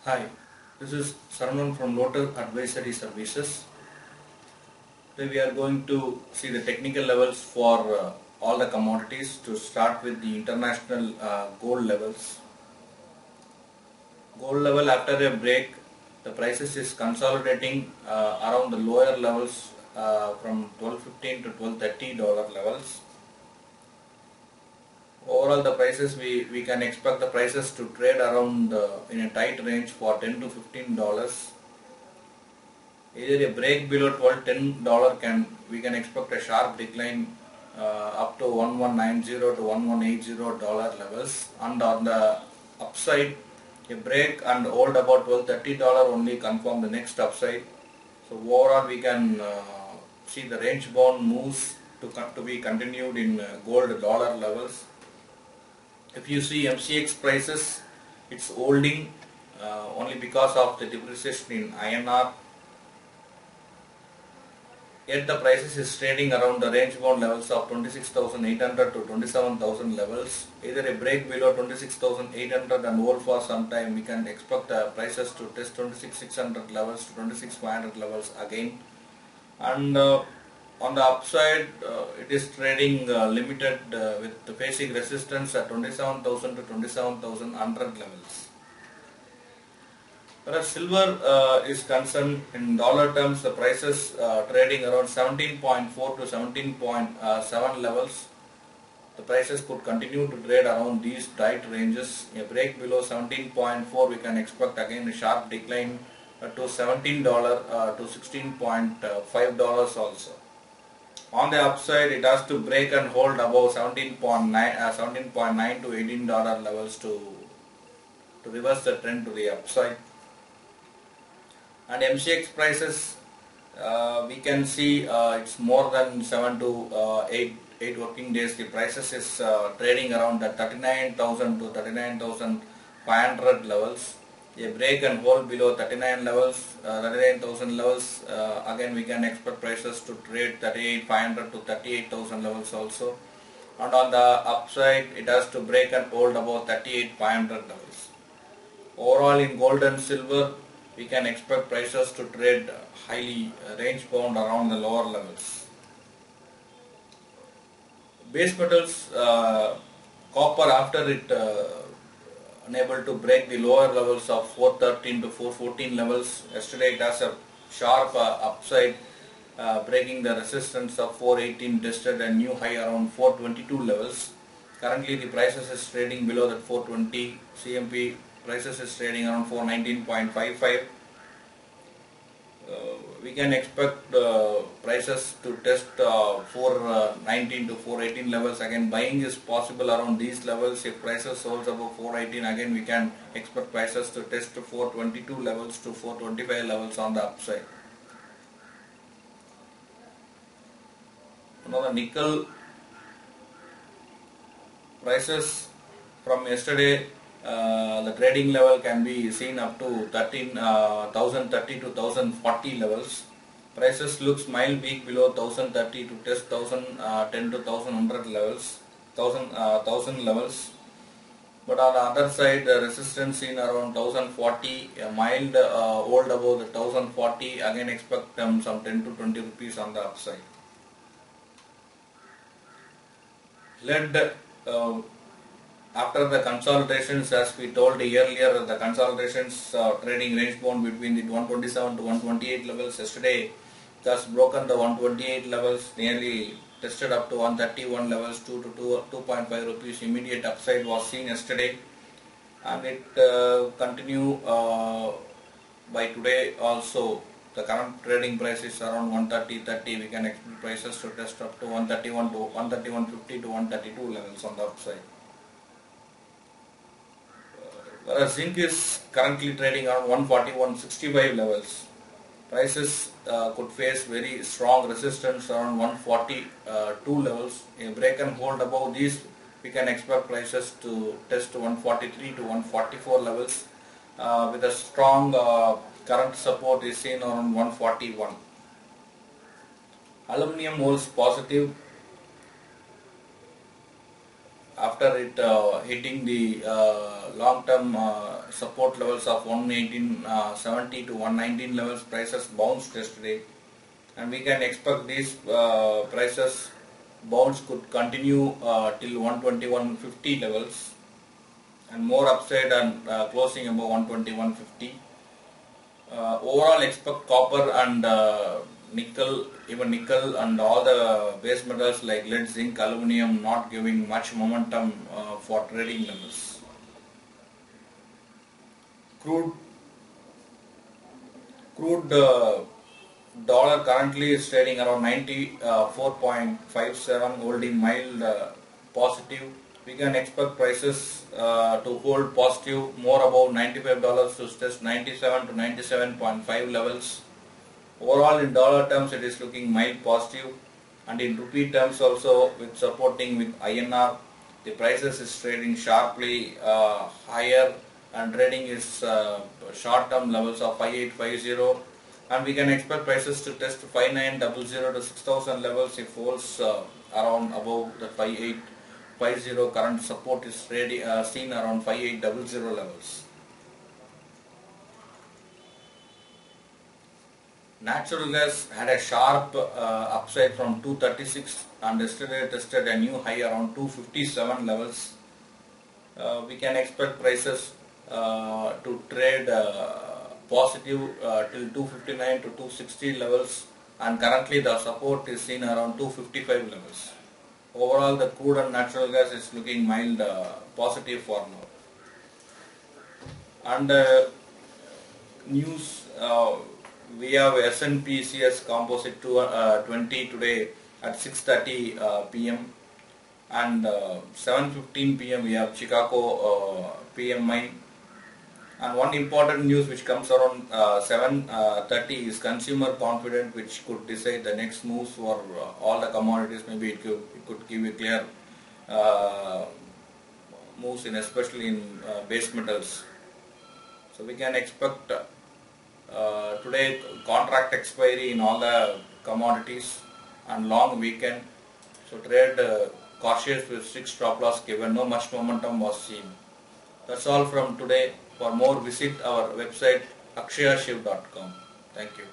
Hi, this is Saravanan from Lotus Advisory Services. Today we are going to see the technical levels for all the commodities. To start with the international gold levels. Gold level after a break, the prices is consolidating around the lower levels from 12.15 to $12.30 levels. Overall, the prices we can expect the prices to trade around in a tight range for $10 to $15. Either a break below $12.10 we can expect a sharp decline up to 1190 to $1180 levels, and on the upside a break and hold about $12.30 only confirm the next upside. So overall we can see the range bound moves to be continued in gold dollar levels. If you see MCX prices, it's holding only because of the depreciation in INR. Yet the prices is trading around the range bound levels of 26,800 to 27,000 levels. Either a break below 26,800 and hold for some time, we can expect the prices to test 26,600 levels to 26,500 levels again. And on the upside, it is trading limited with facing resistance at 27,000 to 27,100 levels. Whereas silver is concerned, in dollar terms, the prices trading around 17.4 to 17.7 levels. The prices could continue to trade around these tight ranges. A break below 17.4, we can expect again a sharp decline to $17 to $16.5 also. On the upside, it has to break and hold above 17.9 to $18 levels to reverse the trend to the upside. And MCX prices, we can see it's more than 7 to 8 working days. The prices is trading around the 39,000 to 39,500 levels. A break and hold below 39,000 levels. Again, we can expect prices to trade 38,500 to 38,000 levels also. And on the upside, it has to break and hold about 38,500 levels. Overall, in gold and silver, we can expect prices to trade highly range bound around the lower levels. Base metals, copper, after it unable to break the lower levels of 413 to 414 levels, yesterday it has a sharp upside, breaking the resistance of 418, tested a new high around 422 levels. Currently the prices is trading below that 420. CMP prices is trading around 419.55. We can expect prices to test 419 to 418 levels. Again, buying is possible around these levels. If prices holds above 418, again we can expect prices to test 422 levels to 425 levels on the upside. Now the nickel prices from yesterday, the trading level can be seen up to 1,030 to 1,040 levels. Prices looks mild weak below 1,030 to test 1,010 to 1,100 levels, 1,000 levels. But on the other side, the resistance seen around 1,040, a mild hold above the 1,040. Again, expect some 10 to 20 rupees on the upside. Lead, after the consolidations, as we told earlier, the consolidations trading range bound between the 127 to 128 levels. Yesterday, it has broken the 128 levels, nearly tested up to 131 levels, 2 to 2.5 rupees. Immediate upside was seen yesterday, and it continue by today also. The current trading price is around 130.30. We can expect prices to test up to 131 to 131.50 to 132 levels on the upside. Whereas zinc is currently trading around 141.65 levels. Prices could face very strong resistance around 142 levels. A break and hold above these, we can expect prices to test 143 to 144 levels, with a strong current support is seen around 141. Aluminium holds positive. after it hitting the long-term support levels of 118.70 to 119 levels, prices bounced yesterday, and we can expect these prices bounce could continue till 121.50 levels, and more upside and closing above 121.50. Overall, expect copper and nickel, even nickel and all the base metals like lead, zinc, aluminum not giving much momentum for trading levels. Crude dollar currently is trading around 94.57, holding mild positive. We can expect prices to hold positive, more above $95 to test 97 to 97.5 levels. Overall, in dollar terms, it is looking mild positive, and in rupee terms also, with supporting with INR, the prices is trading sharply higher, and trading is short-term levels of 5850, and we can expect prices to test 5900 to 6000 levels if holds around above the 5850. Current support is seen around 5800 levels. Natural gas had a sharp upside from 236 and yesterday tested a new high around 257 levels. We can expect prices to trade positive till 259 to 260 levels, and currently the support is seen around 255 levels. Overall, the crude and natural gas is looking mild positive for now. And news, we have S&P CS Composite 20 today at 6:30 p.m. and 7:15 p.m. we have Chicago PMI. And one important news which comes around 7:30 is consumer confidence, which could decide the next moves for all the commodities. Maybe it could give you clear moves in, especially in base metals. So we can expect today contract expiry in all the commodities and long weekend. So trade cautious with strict stop loss given no much momentum was seen. That's all from today. For more, visit our website akshayashiv.com. Thank you.